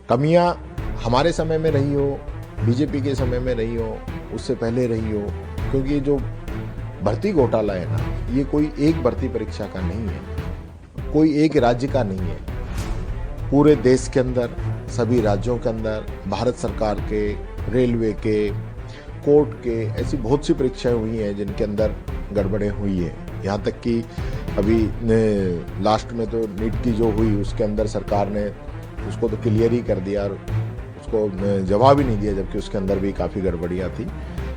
कमियां हमारे समय में रही हो, बीजेपी के समय में रही हो, उससे पहले रही हो, क्योंकि ये जो भर्ती घोटाला है ना, ये कोई एक भर्ती परीक्षा का नहीं है, कोई एक राज्य का नहीं है। पूरे देश के अंदर, सभी राज्यों के अंदर, भारत सरकार के, रेलवे के, कोर्ट के, ऐसी बहुत सी परीक्षाएं हुई हैं जिनके अंदर गड़बड़ें हुई है। यहाँ तक कि अभी लास्ट में तो नीट की जो हुई उसके अंदर सरकार ने उसको तो क्लियर ही कर दिया और उसको जवाब ही नहीं दिया, जबकि उसके अंदर भी काफ़ी गड़बड़ियाँ थी।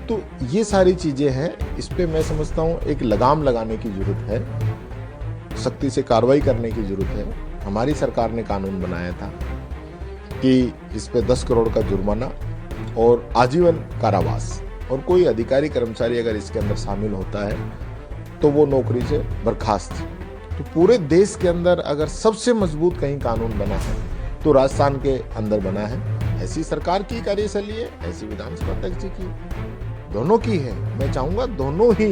तो ये सारी चीज़ें हैं, इस पे मैं समझता हूँ एक लगाम लगाने की ज़रूरत है, सख्ती से कार्रवाई करने की ज़रूरत है। हमारी सरकार ने कानून बनाया था कि इस पे 10 करोड़ का जुर्माना और आजीवन कारावास, और कोई अधिकारी कर्मचारी अगर इसके अंदर शामिल होता है तो वो नौकरी से बर्खास्त। तो पूरे देश के अंदर अगर सबसे मजबूत कहीं कानून बना है तो राजस्थान के अंदर बना है। ऐसी सरकार की कार्यशैली है, ऐसी विधानसभा अध्यक्ष जी की, दोनों की है। मैं चाहूंगा दोनों ही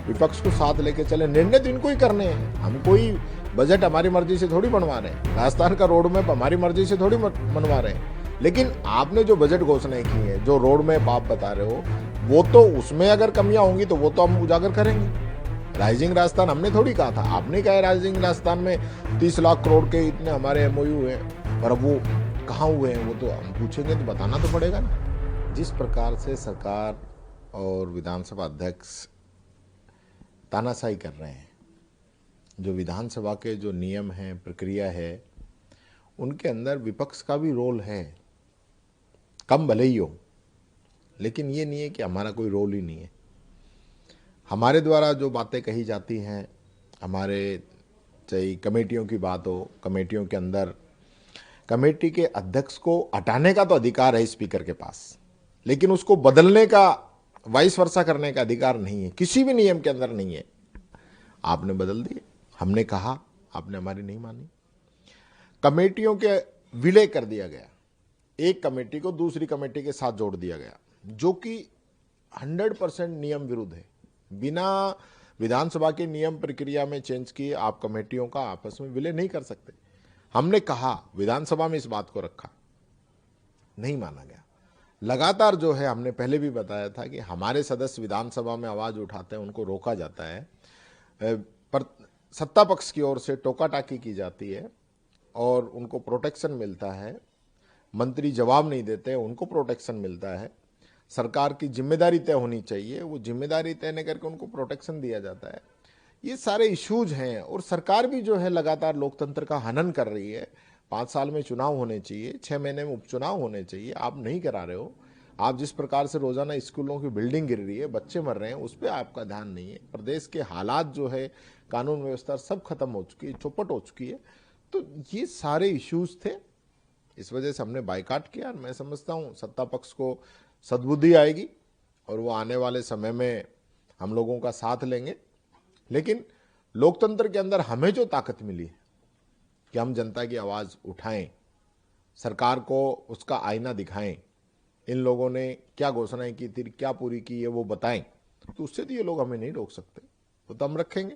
विपक्ष को साथ लेके चले। निर्णय तो इनको ही करने हैं, हम कोई बजट हमारी मर्जी से थोड़ी बनवा रहे हैं, राजस्थान का रोड मैप हमारी मर्जी से थोड़ी बनवा रहे हैं। लेकिन आपने जो बजट घोषणाएं की है, जो रोड मैप आप बता रहे हो, वो तो उसमें अगर कमियां होंगी तो वो तो हम उजागर करेंगे। राइजिंग राजस्थान हमने थोड़ी कहा था, आपने कहा है राइजिंग राजस्थान में 30 लाख करोड़ के इतने हमारे एमओयू हैं, पर अब वो कहाँ हुए हैं वो तो हम पूछेंगे तो बताना तो पड़ेगा ना। जिस प्रकार से सरकार और विधानसभा अध्यक्ष तानाशाही कर रहे हैं, जो विधानसभा के जो नियम हैं, प्रक्रिया है, उनके अंदर विपक्ष का भी रोल है, कम भले ही हो, लेकिन ये नहीं है कि हमारा कोई रोल ही नहीं है। हमारे द्वारा जो बातें कही जाती हैं, हमारे चाहे कमेटियों की बात हो, कमेटियों के अंदर कमेटी के अध्यक्ष को हटाने का तो अधिकार है स्पीकर के पास, लेकिन उसको बदलने का, वाइस वर्सा करने का अधिकार नहीं है, किसी भी नियम के अंदर नहीं है। आपने बदल दिए, हमने कहा, आपने हमारी नहीं मानी। कमेटियों के विलय कर दिया गया, एक कमेटी को दूसरी कमेटी के साथ जोड़ दिया गया, जो कि 100% नियम विरुद्ध है। बिना विधानसभा के नियम प्रक्रिया में चेंज किए आप कमेटियों का आपस में विलय नहीं कर सकते। हमने कहा, विधानसभा में इस बात को रखा, नहीं माना गया। लगातार जो है, हमने पहले भी बताया था कि हमारे सदस्य विधानसभा में आवाज उठाते हैं, उनको रोका जाता है, पर सत्ता पक्ष की ओर से टोका टाकी की जाती है और उनको प्रोटेक्शन मिलता है। मंत्री जवाब नहीं देते, उनको प्रोटेक्शन मिलता है। सरकार की जिम्मेदारी तय होनी चाहिए, वो जिम्मेदारी तय नहीं करके उनको प्रोटेक्शन दिया जाता है। ये सारे इश्यूज हैं, और सरकार भी जो है लगातार लोकतंत्र का हनन कर रही है। 5 साल में चुनाव होने चाहिए, 6 महीने में उपचुनाव होने चाहिए, आप नहीं करा रहे हो। आप जिस प्रकार से रोजाना स्कूलों की बिल्डिंग गिर रही है, बच्चे मर रहे हैं, उस पर आपका ध्यान नहीं है। प्रदेश के हालात जो है, कानून व्यवस्था सब खत्म हो चुकी है, चौपट हो चुकी है। तो ये सारे इश्यूज थे, इस वजह से हमने बाइकाट किया। और मैं समझता हूँ सत्ता पक्ष को सद्बुद्धि आएगी और वो आने वाले समय में हम लोगों का साथ लेंगे। लेकिन लोकतंत्र के अंदर हमें जो ताकत मिली है कि हम जनता की आवाज उठाएं, सरकार को उसका आईना दिखाएं, इन लोगों ने क्या घोषणाएं की थी, क्या पूरी की है, वो बताएं, तो उससे तो ये लोग हमें नहीं रोक सकते, वो तो हम रखेंगे।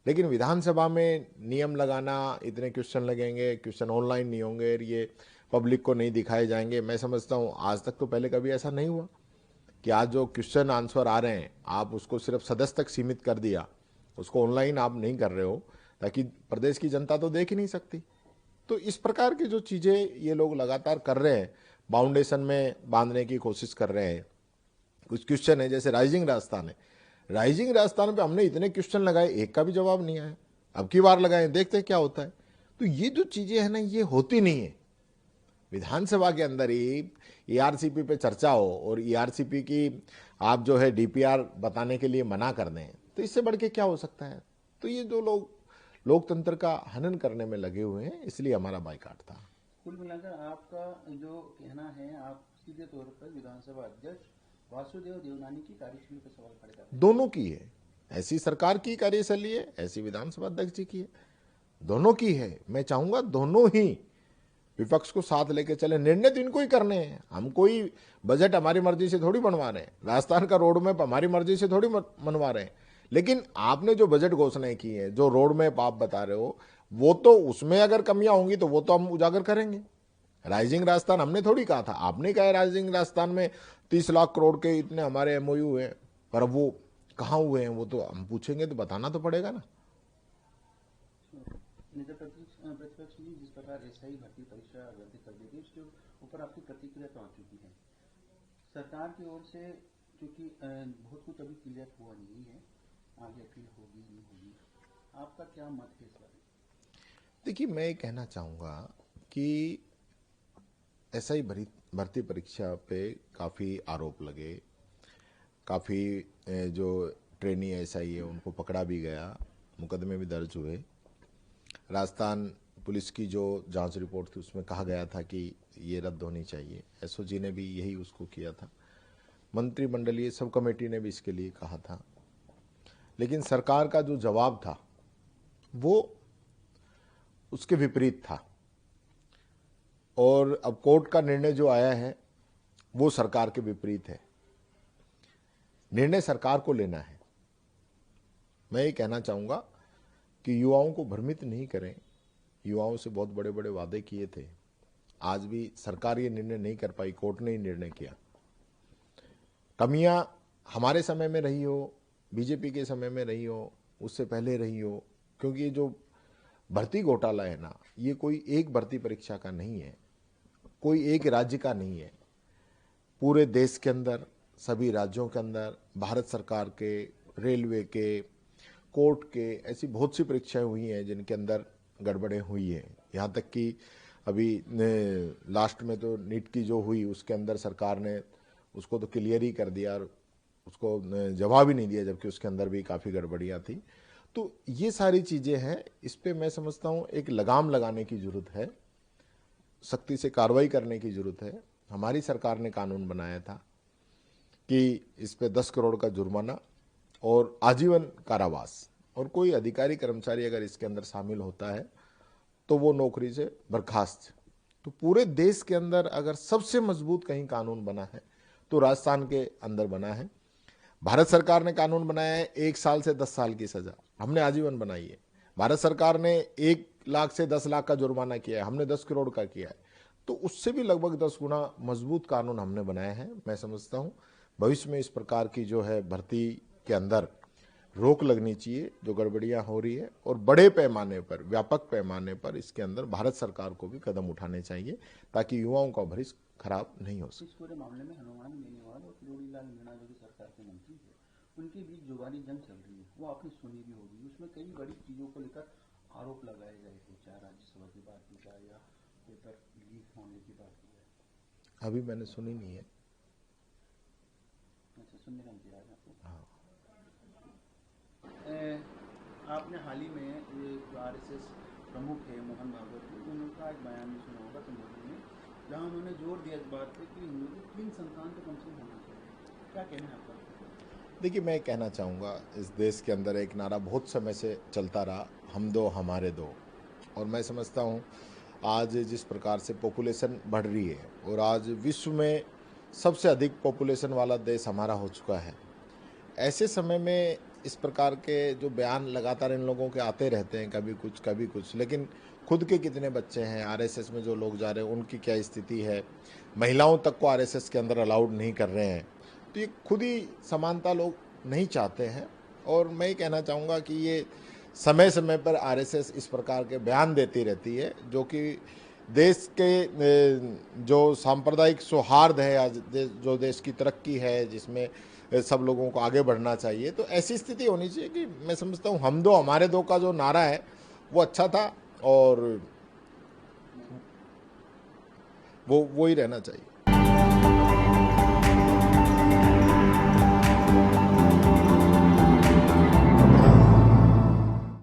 लेकिन विधानसभा में नियम लगाना, इतने क्वेश्चन लगेंगे, क्वेश्चन ऑनलाइन नहीं होंगे, ये पब्लिक को नहीं दिखाए जाएंगे। मैं समझता हूँ आज तक तो पहले कभी ऐसा नहीं हुआ कि आज जो क्वेश्चन आंसर आ रहे हैं, आप उसको सिर्फ सदस्य तक सीमित कर दिया, उसको ऑनलाइन आप नहीं कर रहे हो, ताकि प्रदेश की जनता तो देख ही नहीं सकती। तो इस प्रकार की जो चीज़ें ये लोग लगातार कर रहे हैं, बाउंडेशन में बांधने की कोशिश कर रहे हैं। कुछ क्वेश्चन है, जैसे राइजिंग राजस्थान है, राइजिंग राजस्थान पे हमने इतने क्वेश्चन लगाए, एक का भी जवाब नहीं आया। अब की बार लगाए, देखते हैं क्या होता है। तो ये जो चीज़ें हैं ना, ये होती नहीं है। विधानसभा के अंदर ही ईआरसीपी पे चर्चा हो और ईआरसीपी की आप जो है डीपीआर बताने के लिए मना कर दें, तो इससे बढ़ के क्या हो सकता है। तो ये जो लोग लोकतंत्र का हनन करने में लगे हुए हैं, इसलिए हमारा बाइकाट था। कुल मिलाकर आपका जो कहना है, आप सीधे तौर पर विधानसभा अध्यक्ष वासुदेव देवनानी की कार्यशैली पर सवाल खड़े करते हैं। दोनों की है, ऐसी सरकार की कार्यशैली है, ऐसी विधानसभा अध्यक्ष जी की है, दोनों की है। मैं चाहूंगा दोनों ही विपक्ष को साथ लेके चले। निर्णय तो इनको ही करने हैं, हम कोई बजट हमारी मर्जी से थोड़ी बनवा रहे हैं, राजस्थान का रोड मैप हमारी मर्जी से थोड़ी बनवा रहे हैं। लेकिन आपने जो बजट घोषणाएं की है, जो रोड मैप आप बता रहे हो, वो तो उसमें अगर कमियां होंगी तो वो तो हम उजागर करेंगे। राइजिंग राजस्थान हमने थोड़ी कहा था, आपने कहा है राइजिंग राजस्थान में 30 लाख करोड़ के इतने हमारे एमओयू हैं, पर अब वो कहाँ हुए हैं वो तो हम पूछेंगे तो बताना तो पड़ेगा ना। नेता प्रतिपक्ष ने जिस प्रकार एसआई भर्ती परीक्षा रद्द कर दी थी उसके ऊपर आपकी प्रतिक्रिया तो आ चुकी है सरकार की ओर से, क्योंकि बहुत कुछ अभी क्लियर हुआ नहीं है, आगे अपील होगी नहीं होगी, आपका क्या मत है इस बारे में? देखिए, मैं ये कहना चाहूँगा कि एसआई भर्ती परीक्षा पे काफ़ी आरोप लगे, काफ़ी जो ट्रेनी एसआई है उनको पकड़ा भी गया, मुकदमे भी दर्ज हुए। राजस्थान पुलिस की जो जांच रिपोर्ट थी उसमें कहा गया था कि ये रद्द होनी चाहिए, एसओजी ने भी यही उसको किया था, मंत्रिमंडलीय सब कमेटी ने भी इसके लिए कहा था। लेकिन सरकार का जो जवाब था वो उसके विपरीत था, और अब कोर्ट का निर्णय जो आया है वो सरकार के विपरीत है। निर्णय सरकार को लेना है। मैं ये कहना चाहूँगा कि युवाओं को भ्रमित नहीं करें, युवाओं से बहुत बड़े बड़े वादे किए थे, आज भी सरकार ये निर्णय नहीं कर पाई, कोर्ट ने ही निर्णय किया। कमियां हमारे समय में रही हो, बीजेपी के समय में रही हो, उससे पहले रही हो, क्योंकि ये जो भर्ती घोटाला है ना, ये कोई एक भर्ती परीक्षा का नहीं है, कोई एक राज्य का नहीं है, पूरे देश के अंदर, सभी राज्यों के अंदर, भारत सरकार के, रेलवे के, कोर्ट के, ऐसी बहुत सी परीक्षाएं हुई हैं जिनके अंदर गड़बड़ें हुई हैं। यहाँ तक कि अभी लास्ट में तो नीट की जो हुई उसके अंदर सरकार ने उसको तो क्लियर ही कर दिया और उसको जवाब ही नहीं दिया, जबकि उसके अंदर भी काफ़ी गड़बड़ियाँ थी। तो ये सारी चीज़ें हैं, इस पे मैं समझता हूँ एक लगाम लगाने की ज़रूरत है, सख्ती से कार्रवाई करने की ज़रूरत है। हमारी सरकार ने कानून बनाया था कि इस पे 10 करोड़ का जुर्माना और आजीवन कारावास, और कोई अधिकारी कर्मचारी अगर इसके अंदर शामिल होता है तो वो नौकरी से बर्खास्त। तो पूरे देश के अंदर अगर सबसे मजबूत कहीं कानून बना है तो राजस्थान के अंदर बना है। भारत सरकार ने कानून बनाया है 1 साल से 10 साल की सजा, हमने आजीवन बनाई है। भारत सरकार ने 1 लाख से 10 लाख का जुर्माना किया है, हमने 10 करोड़ का किया है। तो उससे भी लगभग 10 गुना मजबूत कानून हमने बनाए हैं। मैं समझता हूँ भविष्य में इस प्रकार की जो है भर्ती के अंदर रोक लगनी चाहिए, जो गड़बड़ियां हो रही है, और बड़े पैमाने पर, व्यापक पैमाने पर इसके अंदर भारत सरकार को भी कदम उठाने चाहिए ताकि युवाओं का भविष्य खराब नहीं हो सके। इस पूरे मामले में हनुमान बेनीवाल और किरोड़ीलाल मीणा जो कि सरकार के मंत्री है, उनके बीच जुबानी जंग चल रही है, वो आपने सुनी भी होगी। उसमें कई बड़ी चीजों को लेकर आरोप लगाए गए थे, चाहे राज्यसभा की बात की जाए या पेपर लीक होने की बात की जाए। अभी मैंने सुनी नहीं है। अच्छा, सुनने का इंतजार है आपको। हाँ। आपने हाल ही में ये जो आरएसएस प्रमुख है मोहन भागवत, उनका एक बयान भी सुना होगा संबोधन में, जहाँ उन्होंने जोर दिया इस बात पे कि हिंदू को 3 संतान तो कम से कम होना चाहिए। क्या कहना है आपका? देखिए, मैं कहना चाहूँगा, इस देश के अंदर एक नारा बहुत समय से चलता रहा, हम दो हमारे दो, और मैं समझता हूँ आज जिस प्रकार से पॉपुलेशन बढ़ रही है और आज विश्व में सबसे अधिक पॉपुलेशन वाला देश हमारा हो चुका है, ऐसे समय में इस प्रकार के जो बयान लगातार इन लोगों के आते रहते हैं, कभी कुछ, लेकिन खुद के कितने बच्चे हैं आरएसएस में जो लोग जा रहे हैं, उनकी क्या स्थिति है, महिलाओं तक को आरएसएस के अंदर अलाउड नहीं कर रहे हैं। तो ये खुद ही समानता लोग नहीं चाहते हैं, और मैं ये कहना चाहूँगा कि ये समय समय पर आरएसएस इस प्रकार के बयान देती रहती है, जो कि देश के जो सांप्रदायिक सौहार्द है या जो देश की तरक्की है, जिसमें सब लोगों को आगे बढ़ना चाहिए, तो ऐसी स्थिति होनी चाहिए कि मैं समझता हूँ हम दो हमारे दो का जो नारा है वो अच्छा था, और वो ही रहना चाहिए।